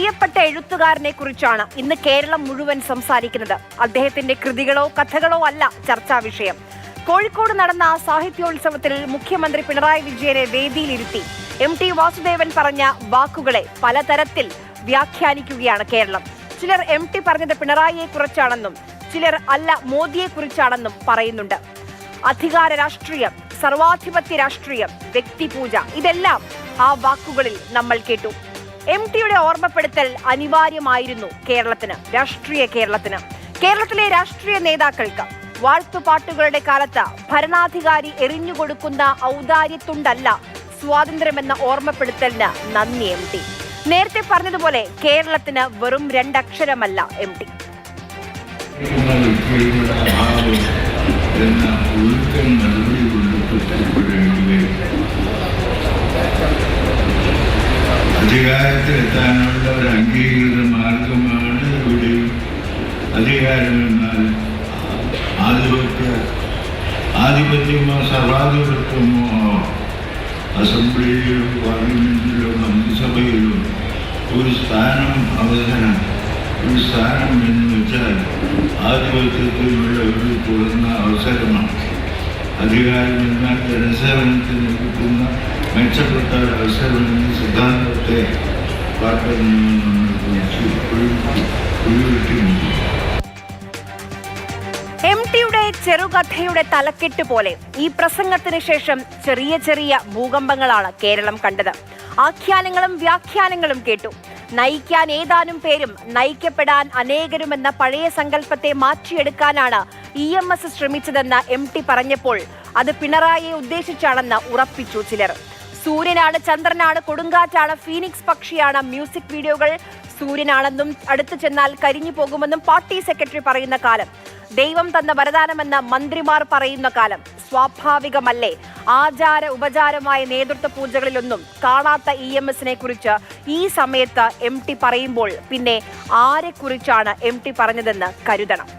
പ്രിയപ്പെട്ട എഴുത്തുകാരനെ കുറിച്ചാണ് ഇന്ന് കേരളം മുഴുവൻ സംസാരിക്കുന്നത്. അദ്ദേഹത്തിന്റെ കൃതികളോ കഥകളോ അല്ല ചർച്ചാ വിഷയം. കോഴിക്കോട് നടന്ന സാഹിത്യോത്സവത്തിൽ മുഖ്യമന്ത്രി പിണറായി വിജയനെ വേദിയിലിരുത്തി MT വാസുദേവൻ പറഞ്ഞ വാക്കുകളെ പലതരത്തിൽ വ്യാഖ്യാനിക്കുകയാണ് കേരളം. ചിലർ MT പറഞ്ഞത് പിണറായിയെ കുറിച്ചാണെന്നും ചിലർ അല്ല മോദിയെ കുറിച്ചാണെന്നും പറയുന്നുണ്ട്. അധികാര രാഷ്ട്രീയം, സർവാധിപത്യ രാഷ്ട്രീയം, വ്യക്തിപൂജ, ഇതെല്ലാം ആ വാക്കുകളിൽ നമ്മൾ കേട്ടു. MTയുടെ ഓർമ്മപ്പെടുത്തൽ അനിവാര്യമായിരുന്നു കേരളത്തിന്, രാഷ്ട്രീയ കേരളത്തിന്. കേരളത്തിലെ രാഷ്ട്രീയ നേതാക്കൾക്ക് വാഴ്ത്തുപാട്ടുകളുടെ കാലത്ത് ഭരണാധികാരി എറിഞ്ഞുകൊടുക്കുന്ന ഔദാര്യത്തുണ്ടല്ല സ്വാതന്ത്ര്യമെന്ന ഓർമ്മപ്പെടുത്തലിന് നന്ദി MT. നേരത്തെ പറഞ്ഞതുപോലെ കേരളത്തിന് വെറും 2 അക്ഷരമല്ല MT. അധികാരത്തിലെത്താനുള്ള ഒരു അംഗീകൃത മാർഗമാണ് ഇവിടെ അധികാരമെന്നാൽ ആധിപത്യമോ സർവാധിപത്യമോ അസംബ്ലിയിലോ പാർലമെന്റിലോ മന്ത്രിസഭയിലോ ഒരു സ്ഥാനം എന്ന് വെച്ചാൽ ആധിപത്യത്തിനുള്ള ഒരു തുറന്ന അവസരമാണ്. അധികാരമെന്നാൽ ജനസേവനത്തിന് കിട്ടുന്ന മെച്ചപ്പെട്ട അവസരമെന്ന സിദ്ധാന്തത്തെ MTയുടെ ചെറുകഥയുടെ തലക്കെട്ട് പോലെ ഈ പ്രസംഗത്തിന് ശേഷം ചെറിയ ചെറിയ ഭൂകമ്പങ്ങളാണ് കേരളം കണ്ടത്. ആഖ്യാനങ്ങളും വ്യാഖ്യാനങ്ങളും കേട്ടു. നയിക്കാൻ ഏതാനും പേരും നയിക്കപ്പെടാൻ അനേകരുമെന്ന പഴയ സങ്കല്പത്തെ മാറ്റിയെടുക്കാനാണ് EMS ശ്രമിച്ചതെന്ന് MT പറഞ്ഞപ്പോൾ അത് പിണറായിയെ ഉദ്ദേശിച്ചാണെന്ന് ഉറപ്പിച്ചു ചിലർ. സൂര്യനാണ്, ചന്ദ്രനാണ്, കൊടുങ്കാറ്റാണ്, ഫീനിക്സ് പക്ഷിയാണ്, മ്യൂസിക് വീഡിയോകൾ സൂര്യനാണെന്നും അടുത്തു ചെന്നാൽ കരിഞ്ഞു പോകുമെന്നും പാർട്ടി സെക്രട്ടറി പറയുന്ന കാലം, ദൈവം തന്ന വരദാനമെന്ന് മന്ത്രിമാർ പറയുന്ന കാലം, സ്വാഭാവികമല്ലേ ആചാര ഉപചാരമായ നേതൃത്വ പൂജകളിലൊന്നും കാണാത്ത EMSനെ കുറിച്ച് ഈ സമയത്ത് MT പറയുമ്പോൾ പിന്നെ ആരെക്കുറിച്ചാണ് MT പറഞ്ഞതെന്ന് കരുതണം.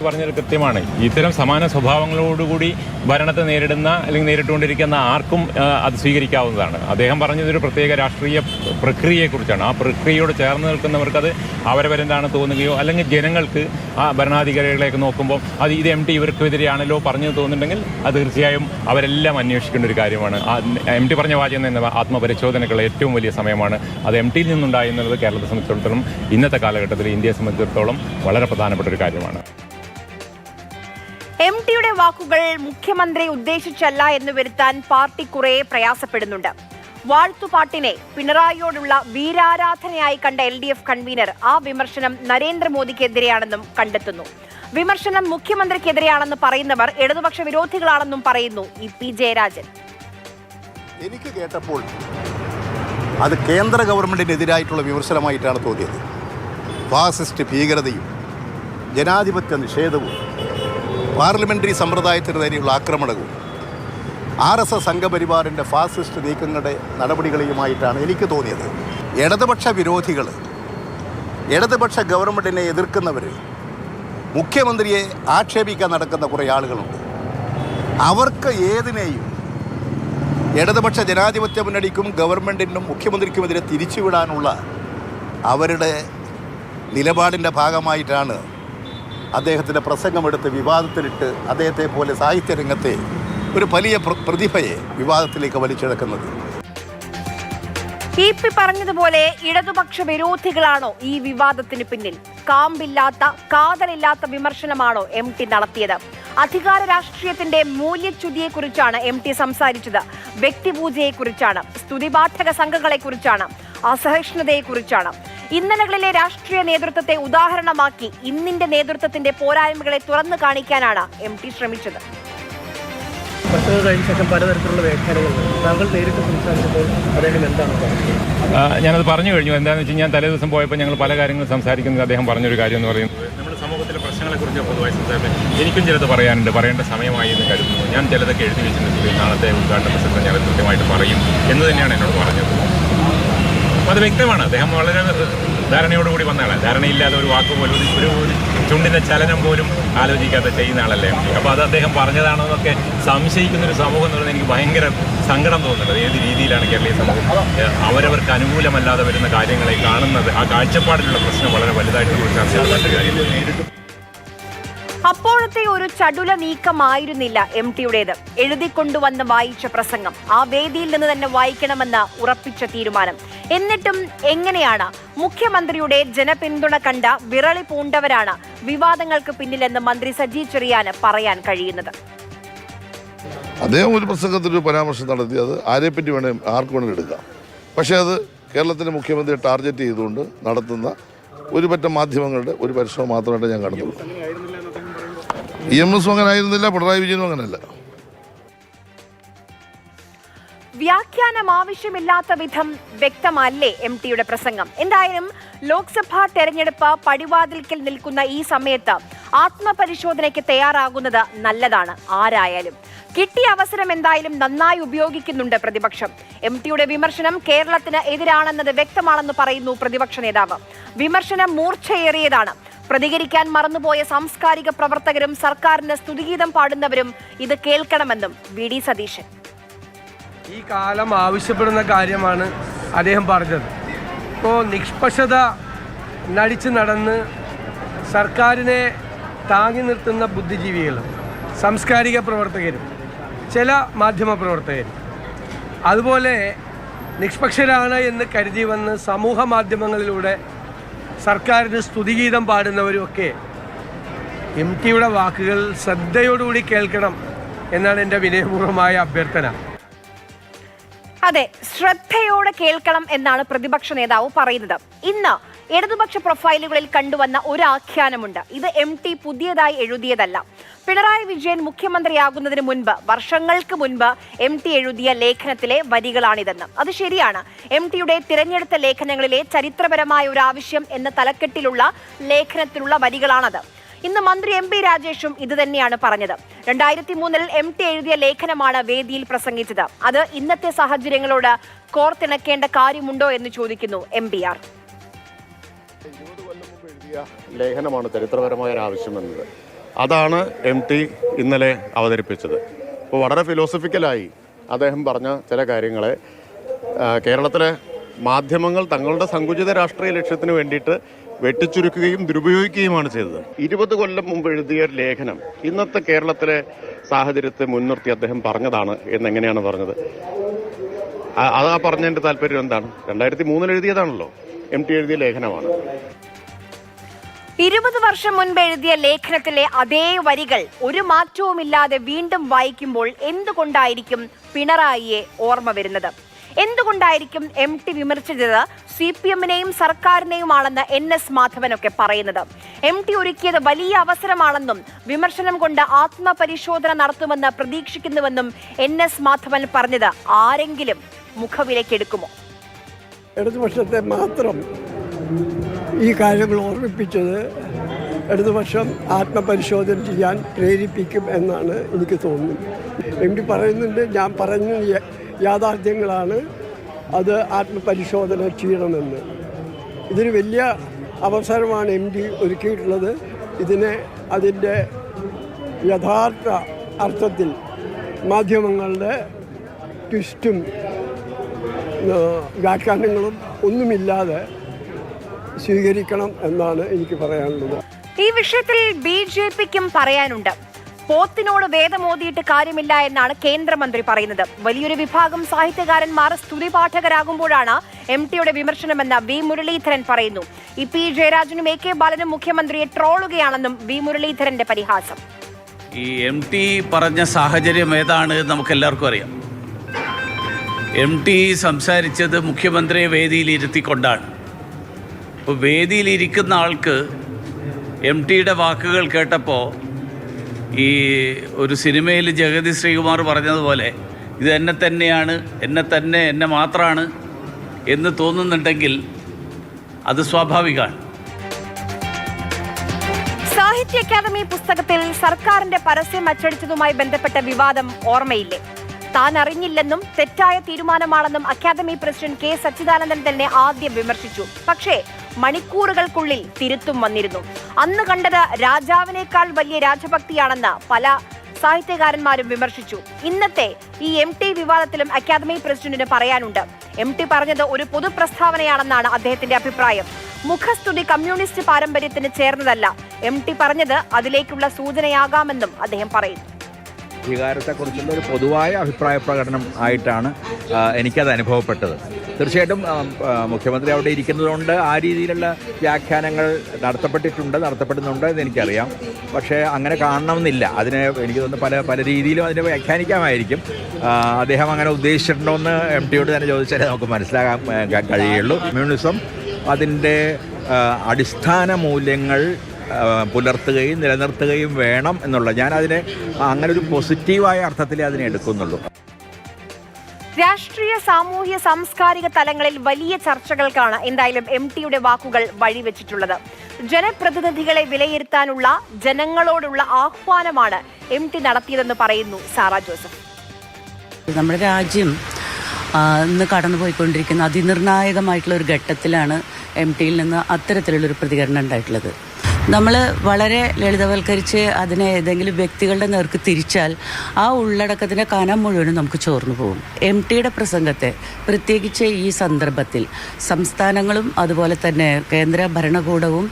പറഞ്ഞത് കൃത്യമാണ്. ഇത്തരം സമാന സ്വഭാവങ്ങളോടുകൂടി ഭരണത്തെ നേരിടുന്ന അല്ലെങ്കിൽ നേരിട്ടുകൊണ്ടിരിക്കുന്ന ആർക്കും അത് സ്വീകരിക്കാവുന്നതാണ്. അദ്ദേഹം പറഞ്ഞതൊരു പ്രത്യേക രാഷ്ട്രീയ പ്രക്രിയയെക്കുറിച്ചാണ്. ആ പ്രക്രിയയോട് ചേർന്ന് നിൽക്കുന്നവർക്ക് അത് അവരവരെന്താണ് തോന്നുകയോ അല്ലെങ്കിൽ ജനങ്ങൾക്ക് ആ ഭരണാധികാരികളെയൊക്കെ നോക്കുമ്പോൾ അത് ഇത് MT ഇവർക്കെതിരെയാണല്ലോ പറഞ്ഞു തോന്നുന്നുണ്ടെങ്കിൽ അത് തീർച്ചയായും അവരെല്ലാം അന്വേഷിക്കേണ്ട ഒരു കാര്യമാണ്. MT പറഞ്ഞ വാചകം എന്ന ആത്മപരിശോധനയ്ക്കുള്ള ഏറ്റവും വലിയ സമയമാണ്. അത് MTയിൽ നിന്നുണ്ടായിരുന്നത് കേരളത്തെ സംബന്ധിച്ചിടത്തോളം ഇന്നത്തെ കാലഘട്ടത്തിൽ ഇന്ത്യയെ സംബന്ധിച്ചിടത്തോളം വളരെ പ്രധാനപ്പെട്ട ഒരു കാര്യമാണ്. MTയുടെ വാക്കുകൾ മുഖ്യമന്ത്രി ഉദ്ദേശിച്ചല്ല എന്ന് വരുത്താൻ പാർട്ടി കുറെ പ്രയാസപ്പെടുന്നുണ്ട്. വാഴ്ത്തുപാട്ടിനെ പിണറായിയോടുള്ള വീരാരാധനയായി കണ്ട LDF കൺവീനർ ആ വിമർശനം നരേന്ദ്രമോദിക്കെതിരെയാണെന്നും കണ്ടെത്തുന്നു. വിമർശനം മുഖ്യമന്ത്രിക്കെതിരെയാണെന്ന് പറയുന്നവർ ഇടതുപക്ഷ വിരോധികളാണെന്നും പറയുന്നു EP ജയരാജൻ. എനിക്ക് കേട്ടപ്പോൾ അത് കേന്ദ്ര ഗവൺമെന്റിനെതിരായിട്ടുള്ള വിമർശനമായിട്ടാണ് തോന്നിയത്. ഫാസിസ്റ്റ് ഭീകരതയും ജനാധിപത്യ നിഷേധവും പാർലമെന്ററി സമ്പ്രദായത്തിന് നേരെയുള്ള ആക്രമണവും RSS സംഘപരിവാറിൻ്റെ ഫാസിസ്റ്റ് നീക്കങ്ങളുടെ നടപടികളുമായിട്ടാണ് എനിക്ക് തോന്നിയത്. ഇടതുപക്ഷ വിരോധികൾ, ഇടതുപക്ഷ ഗവൺമെൻറ്റിനെ എതിർക്കുന്നവർ, മുഖ്യമന്ത്രിയെ ആക്ഷേപിക്കാൻ നടക്കുന്ന കുറേ ആളുകളുണ്ട്. അവർക്ക് ഏതിനെയും ഇടതുപക്ഷ ജനാധിപത്യ മുന്നണിക്കും ഗവൺമെൻറ്റിനും മുഖ്യമന്ത്രിക്കുമെതിരെ തിരിച്ചുവിടാനുള്ള അവരുടെ നിലപാടിൻ്റെ ഭാഗമായിട്ടാണ് അദ്ദേഹത്തിൻ്റെ പ്രസംഗമെടുത്ത് വിവാദത്തിലിട്ട് അദ്ദേഹത്തെ പോലെ സാഹിത്യരംഗത്തെ ഒരു വലിയ പ്രതിഭയെ വിവാദത്തിലേക്ക് വലിച്ചിഴക്കുന്നത്. EP പറഞ്ഞതുപോലെ ഇടതുപക്ഷ വിരോധികളാണോ ഈ വിവാദത്തിന് പിന്നിൽ? കാമ്പില്ലാത്ത, കാതലില്ലാത്ത വിമർശനമാണോ MT നടത്തിയത്? അധികാര രാഷ്ട്രീയത്തിന്റെ മൂല്യച്യുതിയെക്കുറിച്ചാണ് MT സംസാരിച്ചത്. വ്യക്തിപൂജയെക്കുറിച്ചാണ്, സ്തുതിപാഠക സംഘങ്ങളെക്കുറിച്ചാണ്, അസഹിഷ്ണുതയെക്കുറിച്ചാണ്. ഇന്നലകളിലെ രാഷ്ട്രീയ നേതൃത്വത്തെ ഉദാഹരണമാക്കി ഇന്നിന്റെ നേതൃത്വത്തിന്റെ പോരായ്മകളെ തുറന്നു കാണിക്കാനാണ് MT ശ്രമിച്ചത്. പലതരത്തിലുള്ള വ്യാഖ്യാനങ്ങൾ താങ്കൾ നേരിട്ട് സംസാരിച്ചപ്പോൾ അദ്ദേഹം എന്താണ് പറഞ്ഞത്? ഞാനത് പറഞ്ഞു കഴിഞ്ഞു. എന്താണെന്ന് വെച്ചാൽ ഞാൻ തലേ ദിവസം പോയപ്പോൾ ഞങ്ങൾ പല കാര്യങ്ങളും സംസാരിക്കുന്നത് അദ്ദേഹം പറഞ്ഞൊരു കാര്യം എന്ന് പറയുന്നത് നമ്മുടെ സമൂഹത്തിലെ പ്രശ്നങ്ങളെക്കുറിച്ച് പൊതുവായി സംസാരിക്കുന്നത് എനിക്കും ചിലത് പറയാനുണ്ട്, പറയേണ്ട സമയമായി എന്ന് കരുതുന്നു. ഞാൻ ചിലതൊക്കെ എഴുതി വെച്ചിട്ടുണ്ട്, നാളത്തെ ഉദ്ഘാടന പ്രസംഗം ഞാൻ കൃത്യമായിട്ട് പറയും എന്ന് തന്നെയാണ് എന്നോട് പറഞ്ഞത്. അത് വ്യക്തമാണ്. അദ്ദേഹം വളരെ ധാരണയോടുകൂടി വന്ന ആളാണ്. ധാരണയില്ലാതെ ഒരു വാക്ക് പോലും ഒരു ചുണ്ടിൻ്റെ ചലനം പോലും ആലോചിക്കാതെ ചെയ്യുന്ന ആളല്ലേ എം ടി. അപ്പോൾ അത് അദ്ദേഹം പറഞ്ഞതാണെന്നൊക്കെ സംശയിക്കുന്നൊരു സമൂഹം എന്ന് പറയുന്നത് എനിക്ക് ഭയങ്കര സങ്കടം തോന്നുന്നുണ്ട്. ഏത് രീതിയിലാണ് കേരളീയ സമൂഹം അവരവർക്ക് അനുകൂലമല്ലാതെ വരുന്ന കാര്യങ്ങളെ കാണുന്നത്? ആ കാഴ്ചപ്പാടിലുള്ള പ്രശ്നം വളരെ വലുതായിട്ട് ചർച്ച കാര്യം. അപ്പോഴത്തെ ഒരു ചടുല നീക്കമായിരുന്നില്ല എം ടിയുടേത്. എഴുതിക്കൊണ്ടുവന്ന് വായിച്ച പ്രസംഗം ആ വേദിയിൽ നിന്ന് തന്നെ വായിക്കണമെന്ന് ഉറപ്പിച്ച തീരുമാനം. എന്നിട്ടും എങ്ങനെയാണ് മുഖ്യമന്ത്രിയുടെ ജനപിന്തുണ കണ്ട വിറളി പൂണ്ടവരാണ് വിവാദങ്ങൾക്ക് പിന്നിലെന്ന് മന്ത്രി സജി ചെറിയാന് പറയാൻ കഴിയുന്നത്? അദ്ദേഹം ഒരു പ്രസംഗത്തിൽ ഒരു പരാമർശം നടത്തി, അത് ആരെപ്പറ്റി വേണേൽ ആർക്ക് വേണമെങ്കിലും എടുക്കാം. പക്ഷേ അത് കേരളത്തിലെ മുഖ്യമന്ത്രിയെ ടാർഗറ്റ് ചെയ്തുകൊണ്ട് നടത്തുന്ന ഒരു പറ്റം മാധ്യമങ്ങളുടെ ഒരു പരിശ്രമം മാത്രമായിട്ട് ഞാൻ കാണുന്നുള്ളൂ. EMS അങ്ങനെ ആയിരുന്നില്ല, പിണറായി വിജയനും അങ്ങനെയല്ല. വ്യാഖ്യാനം ആവശ്യമില്ലാത്ത വിധം വ്യക്തമല്ലേ എം ടിയുടെ പ്രസംഗം? എന്തായാലും ലോക്സഭാ തെരഞ്ഞെടുപ്പ് പടിവാതിൽക്കൽ നിൽക്കുന്ന ഈ സമയത്ത് ആത്മപരിശോധനയ്ക്ക് തയ്യാറാകുന്നത് നല്ലതാണ്. ആരായാലും കിട്ടിയ അവസരം എന്തായാലും നന്നായി ഉപയോഗിക്കുന്നുണ്ട് പ്രതിപക്ഷം. എം ടിയുടെ വിമർശനം കേരളത്തിന് എതിരാണെന്നത് വ്യക്തമാണെന്ന് പറയുന്നു പ്രതിപക്ഷ നേതാവ്. വിമർശനം മൂർച്ചയേറിയതാണ്. പ്രതികരിക്കാൻ മറന്നുപോയ സാംസ്കാരിക പ്രവർത്തകരും സർക്കാരിന് സ്തുതിഗീതം പാടുന്നവരും ഇത് കേൾക്കണമെന്നും വി ഡി സതീശൻ. ഈ കാലം ആവശ്യപ്പെടുന്ന കാര്യമാണ് അദ്ദേഹം പറഞ്ഞത്. ഇപ്പോൾ നിഷ്പക്ഷത നടിച്ച് നടന്ന് സർക്കാരിനെ താങ്ങി നിർത്തുന്ന ബുദ്ധിജീവികളും സാംസ്കാരിക പ്രവർത്തകരും ചില മാധ്യമ പ്രവർത്തകരും അതുപോലെ നിഷ്പക്ഷരാണ് എന്ന് കരുതി വന്ന് സമൂഹ മാധ്യമങ്ങളിലൂടെ സർക്കാരിന് സ്തുതിഗീതം പാടുന്നവരുമൊക്കെ എം ടിയുടെ വാക്കുകൾ ശ്രദ്ധയോടുകൂടി കേൾക്കണം എന്നാണ് എൻ്റെ വിനയപൂർവ്വമായ അഭ്യർത്ഥന. അതെ, ശ്രദ്ധയോടെ കേൾക്കണം എന്നാണ് പ്രതിപക്ഷ നേതാവ് പറയുന്നത്. ഇന്ന് ഇടതുപക്ഷ പ്രൊഫൈലുകളിൽ കണ്ടുവന്ന ഒരു ആഖ്യാനമുണ്ട്. ഇത് എം ടി പുതിയതായി എഴുതിയതല്ല. പിണറായി വിജയൻ മുഖ്യമന്ത്രിയാകുന്നതിന് മുൻപ്, വർഷങ്ങൾക്ക് മുൻപ് എം ടി എഴുതിയ ലേഖനത്തിലെ വരികളാണിതെന്ന്. അത് ശരിയാണ്. എം ടിയുടെ തിരഞ്ഞെടുത്ത ലേഖനങ്ങളിലെ ചരിത്രപരമായ ഒരു ആവശ്യം എന്ന തലക്കെട്ടിലുള്ള ലേഖനത്തിലുള്ള വരികളാണത്. ഇന്ന് മന്ത്രി എം പി രാജേഷും ഇത് തന്നെയാണ് പറഞ്ഞത്. 2003 എം ടി എഴുതിയ ലേഖനമാണ് വേദിയിൽ പ്രസംഗിച്ചത്. അത് ഇന്നത്തെ സാഹചര്യങ്ങളോട് കോർത്തിണക്കേണ്ട കാര്യമുണ്ടോ എന്ന് ചോദിക്കുന്നു MBR. 20 കൊല്ലം മുമ്പ് എഴുതിയ ലേഖനമാണ് ചരിത്രപരമായ ഒരു ആവശ്യമെന്നത്. അതാണ് എം ടി ഇന്നലെ അവതരിപ്പിച്ചത്. അപ്പോൾ വളരെ ഫിലോസഫിക്കലായി അദ്ദേഹം പറഞ്ഞ ചില കാര്യങ്ങളെ കേരളത്തിലെ മാധ്യമങ്ങൾ തങ്ങളുടെ സങ്കുചിത രാഷ്ട്രീയ ലക്ഷ്യത്തിന് വേണ്ടിയിട്ട് വെട്ടിച്ചുരുക്കുകയും ദുരുപയോഗിക്കുകയുമാണ് ചെയ്തത്. 20 കൊല്ലം മുമ്പ് എഴുതിയ ലേഖനം ഇന്നത്തെ കേരളത്തിലെ സാഹചര്യത്തെ മുൻനിർത്തി അദ്ദേഹം പറഞ്ഞതാണ് എന്നെങ്ങനെയാണ് പറഞ്ഞത്? അതാ പറഞ്ഞതിൻ്റെ താല്പര്യം എന്താണ്? 2003 എഴുതിയതാണല്ലോ, എം ടി എഴുതിയ ലേഖനമാണ്. 20 വർഷം മുൻപ് എഴുതിയ ലേഖനത്തിലെ അതേ വരികൾ ഒരു മാറ്റവുമില്ലാതെ വീണ്ടും വായിക്കുമ്പോൾ എന്തുകൊണ്ടായിരിക്കും പിണറായിയെ ഓർമ്മ വരുന്നത്? എന്തുകൊണ്ടായിരിക്കും എം ടി വിമർശിച്ചത് CPM-നെയും സർക്കാരിനെയുമാണെന്ന് NS മാധവനൊക്കെ പറയുന്നത്? എം ടി ഒരുക്കിയത് വലിയ അവസരമാണെന്നും വിമർശനം കൊണ്ട് ആത്മപരിശോധന നടത്തുമെന്ന് പ്രതീക്ഷിക്കുന്നുവെന്നും NS മാധവൻ പറഞ്ഞത് ആരെങ്കിലും മുഖവിലക്കെടുക്കുമോ? ഇടതുപക്ഷത്തെ മാത്രം ഈ കാര്യങ്ങൾ ഓർമ്മിപ്പിച്ചത് ഇടതുപക്ഷം ആത്മപരിശോധന ചെയ്യാൻ പ്രേരിപ്പിക്കും എന്നാണ് എനിക്ക് തോന്നുന്നത്. എം ടി പറയുന്നുണ്ട്, ഞാൻ പറഞ്ഞ യാഥാർത്ഥ്യങ്ങളാണ്, അത് ആത്മപരിശോധന ചെയ്യണമെന്ന്. ഇതൊരു വലിയ അവസരമാണ് എം ടി ഒരുക്കിയിട്ടുള്ളത്. ഇതിനെ അതിൻ്റെ യഥാർത്ഥ അർത്ഥത്തിൽ മാധ്യമങ്ങളുടെ ട്വിസ്റ്റും വ്യാഖ്യാനങ്ങളും ഒന്നുമില്ലാതെ സ്വീകരിക്കണം എന്നാണ് എനിക്ക് പറയാനുള്ളത്. ഈ വിഷയത്തിൽ BJPക്കും പറയാനുണ്ട്. പോത്തിനോട് വേദമോദിയിട്ട് കാര്യമില്ല എന്നാണ് കേന്ദ്രമന്ത്രി പറയുന്നത്. വലിയൊരു വിഭാഗം സാഹിത്യകാരന്മാർ സ്തുതിപാഠകരാകുമ്പോഴാണ് എം ടിയുടെ വിമർശനമെന്ന് വി മുരളീധരൻ പറയുന്നു. P ജയരാജനും AK ബാലനും മുഖ്യമന്ത്രിയെ ട്രോളുകയാണെന്നും വി മുരളീധരന്റെ പരിഹാസം. ഈ എം ടി പറഞ്ഞ സാഹചര്യം ഏതാണ് നമുക്കെല്ലാവർക്കും അറിയാം. എം ടി സംസാരിച്ചത് മുഖ്യമന്ത്രിയെ വേദിയിലിരുത്തിക്കൊണ്ടാണ്. അപ്പോൾ വേദിയിലിരിക്കുന്ന ആൾക്ക് എം ടിയുടെ വാക്കുകൾ കേട്ടപ്പോൾ ഈ ഒരു സിനിമയിൽ ജഗതി ശ്രീകുമാർ പറഞ്ഞതുപോലെ ഇത് എന്നെ മാത്രമാണ് എന്ന് തോന്നുന്നുണ്ടെങ്കിൽ അത് സ്വാഭാവികമാണ്. സാഹിത്യ അക്കാദമി പുസ്തകത്തിൽ സർക്കാരിന്റെ പരസ്യം അച്ചടിച്ചതുമായി ബന്ധപ്പെട്ട വിവാദം ഓർമ്മയില്ലേ? താൻ അറിഞ്ഞില്ലെന്നും തെറ്റായ തീരുമാനമാണെന്നും അക്കാദമി പ്രസിഡന്റ് കെ സച്ചിദാനന്ദൻ തന്നെ ആദ്യം വിമർശിച്ചു. പക്ഷേ മണിക്കൂറുകൾക്കുള്ളിൽ തിരുത്തും വന്നിരുന്നു. അന്ന് കണ്ടത് രാജാവിനേക്കാൾ വലിയ രാജഭക്തിയാണെന്ന് പല സാഹിത്യകാരന്മാരും വിമർശിച്ചു. ഇന്നത്തെ ഈ MT വിവാദത്തിലും അക്കാദമി പ്രസിഡന്റിന് പറയാനുണ്ട്. MT പറഞ്ഞത് ഒരു പൊതുപ്രസ്താവനയാണെന്നാണ് അദ്ദേഹത്തിന്റെ അഭിപ്രായം. മുഖസ്തുതി കമ്മ്യൂണിസ്റ്റ് പാരമ്പര്യത്തിന് ചേർന്നതല്ല. MT പറഞ്ഞത് അതിലേക്കുള്ള സൂചനയാകാമെന്നും അദ്ദേഹം പറയുന്നു. വികാരത്തെക്കുറിച്ചുള്ള ഒരു പൊതുവായ അഭിപ്രായ പ്രകടനം ആയിട്ടാണ് എനിക്കത് അനുഭവപ്പെട്ടത്. തീർച്ചയായിട്ടും മുഖ്യമന്ത്രി അവിടെ ഇരിക്കുന്നതുകൊണ്ട് ആ രീതിയിലുള്ള വ്യാഖ്യാനങ്ങൾ നടത്തപ്പെടുന്നുണ്ട് എന്ന് എനിക്കറിയാം. പക്ഷേ അങ്ങനെ കാണണമെന്നില്ല. അതിനെ എനിക്ക് തോന്നുന്നു പല രീതിയിലും അതിനെ വ്യാഖ്യാനിക്കാമായിരിക്കും. അദ്ദേഹം അങ്ങനെ ഉദ്ദേശിച്ചിട്ടുണ്ടോയെന്ന് MTയോട് തന്നെ ചോദിച്ചാലേ നമുക്ക് മനസ്സിലാക്കാൻ കഴിയുള്ളൂ. കമ്മ്യൂണിസം അതിൻ്റെ അടിസ്ഥാന മൂല്യങ്ങൾ പുലർത്തുകയും നിലനിർത്തുകയും വേണം എന്നുള്ള, ഞാൻ അതിനെ അങ്ങനെ ഒരു പോസിറ്റീവായ അർത്ഥത്തിലേ അതിനെ എടുക്കുന്നുള്ളൂ. രാഷ്ട്രീയ, സാമൂഹ്യ, സാംസ്കാരിക തലങ്ങളിൽ വലിയ ചർച്ചകൾക്കാണ് എന്തായാലും MTയുടെ വാക്കുകൾ വഴിവെച്ചിട്ടുള്ളത്. ജനപ്രതിനിധികളെ വിലയിരുത്താനുള്ള ജനങ്ങളോടുള്ള ആഹ്വാനമാണ് MT നടത്തിയതെന്ന് പറയുന്നു സാറാ ജോസഫ്. നമ്മുടെ രാജ്യം ഇന്ന് കടന്നുപോയിക്കൊണ്ടിരിക്കുന്ന അതിനിർണായകമായിട്ടുള്ള ഒരു ഘട്ടത്തിലാണ് MTയിൽ നിന്ന് അത്തരത്തിലുള്ളൊരു പ്രതികരണം ഉണ്ടായിട്ടുള്ളത്. നമ്മൾ വളരെ ലളിതവൽക്കരിച്ച് അതിനെ ഏതെങ്കിലും വ്യക്തികളുടെ നേർക്ക് തിരിച്ചാൽ ആ ഉള്ളടക്കത്തിൻ്റെ കനം മുഴുവനും നമുക്ക് ചോർന്നു പോകും. MTയുടെ പ്രസംഗത്തെ പ്രത്യേകിച്ച് ഈ സന്ദർഭത്തിൽ സംസ്ഥാനങ്ങളും അതുപോലെ തന്നെ കേന്ദ്ര ഭരണകൂടവും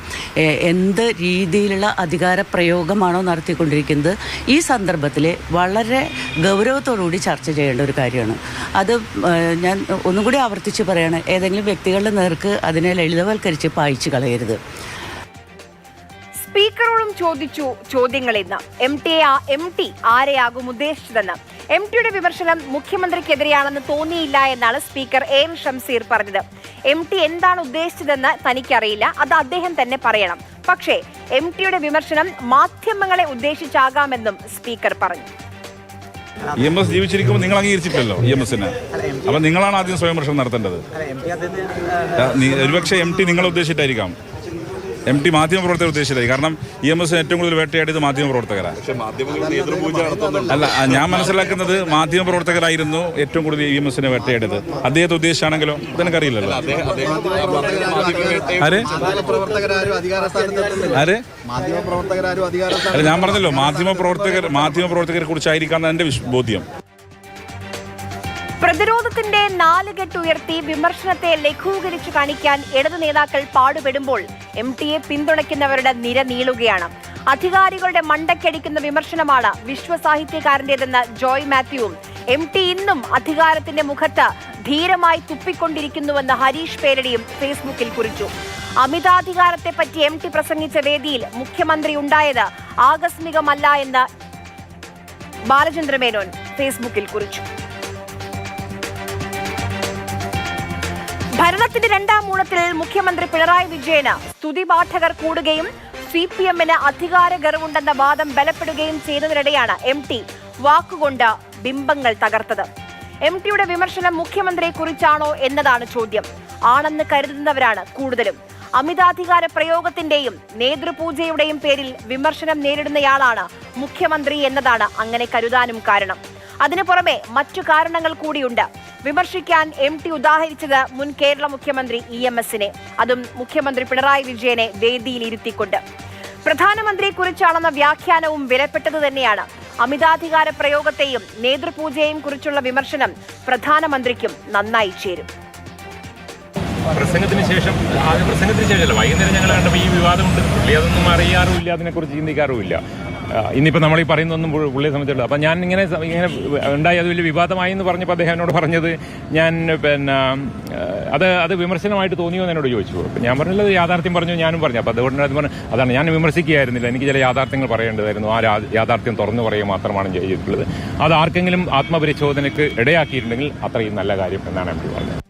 എന്ത് രീതിയിലുള്ള അധികാര പ്രയോഗമാണോ നടത്തിക്കൊണ്ടിരിക്കുന്നത് ഈ സന്ദർഭത്തിൽ വളരെ ഗൗരവത്തോടുകൂടി ചർച്ച ചെയ്യേണ്ട ഒരു കാര്യമാണ്. അത് ഞാൻ ഒന്നും കൂടി ആവർത്തിച്ച് പറയാണ്, ഏതെങ്കിലും വ്യക്തികളുടെ നേർക്ക് അതിനെ ലളിതവൽക്കരിച്ച് പായിച്ചു കളയരുത്. സ്പീക്കറോടും ചോദിച്ചു ചോദ്യങ്ങൾ ഇന്ന്. MT ആരെയാകും ഉദ്ദേശിച്ചതെന്ന്. MTയുടെ വിമർശനം മുഖ്യമന്ത്രിക്കെതിരെയാണെന്ന് തോന്നിയില്ല എന്നാണ് സ്പീക്കർ AM ഷംസീർ പറഞ്ഞത്. MT എന്താണ് ഉദ്ദേശിച്ചതെന്ന് തനിക്കറിയില്ല, അത് അദ്ദേഹം തന്നെ പറയണം. പക്ഷേ MTയുടെ വിമർശനം മാധ്യമങ്ങളെ ഉദ്ദേശിച്ചാകാമെന്നും സ്പീക്കർ പറഞ്ഞു. EMS ജീവിച്ചിരിക്കുമ്പോൾ നിങ്ങൾ അംഗീകരിച്ചിട്ടില്ലല്ലോ EMSനെ. അപ്പൊ നിങ്ങളാണ് ആദ്യം സ്വയം വിമർശനം നടത്തേണ്ടത്. ഒരുപക്ഷെ MT നിങ്ങളെ ഉദ്ദേശിച്ചിട്ടായിരിക്കാം. MT മാധ്യമപ്രവർത്തകർ ഉദ്ദേശിച്ചില്ല. കാരണം EMS ഏറ്റവും കൂടുതൽ വേട്ടയാടിയത് മാധ്യമപ്രവർത്തകരാണ്. അല്ല, ഞാൻ മനസ്സിലാക്കുന്നത് മാധ്യമപ്രവർത്തകരായിരുന്നു ഏറ്റവും കൂടുതൽ EMSനെ വേട്ടയാടിയത്. അദ്ദേഹത്തെ ഉദ്ദേശിച്ചാണെങ്കിലോ അതെനിക്കറിയില്ലല്ലോ. അല്ല, ഞാൻ പറഞ്ഞല്ലോ മാധ്യമപ്രവർത്തകരെ കുറിച്ചായിരിക്കാം എന്റെ ബോധ്യം. പ്രതിരോധത്തിന്റെ നാലുകെട്ട് ഉയർത്തി വിമർശനത്തെ ലഘൂകരിച്ചു കാണിക്കാൻ ഇടതു നേതാക്കൾ പാടുപെടുമ്പോൾ MTയെ പിന്തുണയ്ക്കുന്നവരുടെ നിര നീളുകയാണ്. അധികാരികളുടെ മണ്ടക്കടിക്കുന്ന വിമർശനമാണ് വിശ്വസാഹിത്യകാരന്റേതെന്ന് ജോയ് മാത്യുവും MT ഇന്നും അധികാരത്തിന്റെ മുഖത്ത് ധീരമായി തുപ്പിക്കൊണ്ടിരിക്കുന്നുവെന്ന് ഹരീഷ് പേരടിയും ഫേസ്ബുക്കിൽ കുറിച്ചു. അമിതാധികാരത്തെ പറ്റി MT പ്രസംഗിച്ച വേദിയിൽ മുഖ്യമന്ത്രി ഉണ്ടായത് ആകസ്മികമല്ല എന്ന് ബാലചന്ദ്രമേനോൻ ഫേസ്ബുക്കിൽ കുറിച്ചു. ഭരണത്തിന്റെ രണ്ടാം ഊഴത്തിൽ മുഖ്യമന്ത്രി പിണറായി വിജയന് സ്തുതിപാഠകർ കൂടുകയും CPMന് അധികാര ഗർവുണ്ടെന്ന വാദം ബലപ്പെടുകയും ചെയ്തതിനിടെയാണ് MT വാക്കുകൊണ്ട് ബിംബങ്ങൾ തകർത്തത്. MTയുടെ വിമർശനം മുഖ്യമന്ത്രിയെ കുറിച്ചാണോ എന്നതാണ് ചോദ്യം. ആണെന്ന് കരുതുന്നവരാണ് കൂടുതലും. അമിതാധികാര പ്രയോഗത്തിന്റെയും നേതൃപൂജയുടെയും പേരിൽ വിമർശനം നേരിടുന്നയാളാണ് മുഖ്യമന്ത്രി എന്നതാണ് അങ്ങനെ കരുതാനും കാരണം. അതിനു പുറമെ മറ്റു കാരണങ്ങൾ കൂടിയുണ്ട്. വിമർശിക്കാൻ MT ഉദാഹരിച്ചത് മുൻ കേരള മുഖ്യമന്ത്രി EMSനെ, അതും മുഖ്യമന്ത്രി പിണറായി വിജയനെ വേദിയിൽ ഇരുത്തിക്കൊണ്ട്. പ്രധാനമന്ത്രിയെക്കുറിച്ചാണെന്ന വ്യാഖ്യാനവും വിലപ്പെട്ടത് തന്നെയാണ്. അമിതാധികാര പ്രയോഗത്തെയും നേതൃപൂജയെയും കുറിച്ചുള്ള വിമർശനം പ്രധാനമന്ത്രിക്കും നന്നായി ചേരും. പ്രസംഗത്തിന് ശേഷം വൈകുന്നേരം ഞങ്ങൾ കണ്ടപ്പോൾ ഈ വിവാദമുണ്ട്. പുള്ളി അതൊന്നും അറിയാറുമില്ല, അതിനെക്കുറിച്ച് ചിന്തിക്കാറുമില്ല. ഇന്നിപ്പോൾ നമ്മൾ ഈ പറയുന്നൊന്നും പുള്ളിയെ സംബന്ധിച്ചുള്ളത്. അപ്പം ഞാൻ ഇങ്ങനെ ഉണ്ടായി അത് വലിയ വിവാദമായി എന്ന് പറഞ്ഞപ്പോൾ അദ്ദേഹം എന്നോട് പറഞ്ഞത് ഞാൻ അത് വിമർശനമായിട്ട് തോന്നിയോ എന്ന് എന്നോട് ചോദിച്ചു. അപ്പം ഞാൻ പറഞ്ഞത് യാഥാർത്ഥ്യം പറഞ്ഞു, ഞാനും പറഞ്ഞു. അപ്പോൾ അതുകൊണ്ട് അതാണ് ഞാൻ വിമർശിക്കുകയായിരുന്നില്ല, എനിക്ക് ചില യാഥാർത്ഥ്യങ്ങൾ പറയേണ്ടതായിരുന്നു. ആ യാഥാർത്ഥ്യം തുറന്നു പറയുക മാത്രമാണ് ചെയ്തിട്ടുള്ളത്. അത് ആർക്കെങ്കിലും ആത്മപരിശോധനയ്ക്ക് ഇടയാക്കിയിട്ടുണ്ടെങ്കിൽ അത്രയും നല്ല കാര്യം എന്നാണ് MT പറഞ്ഞത്.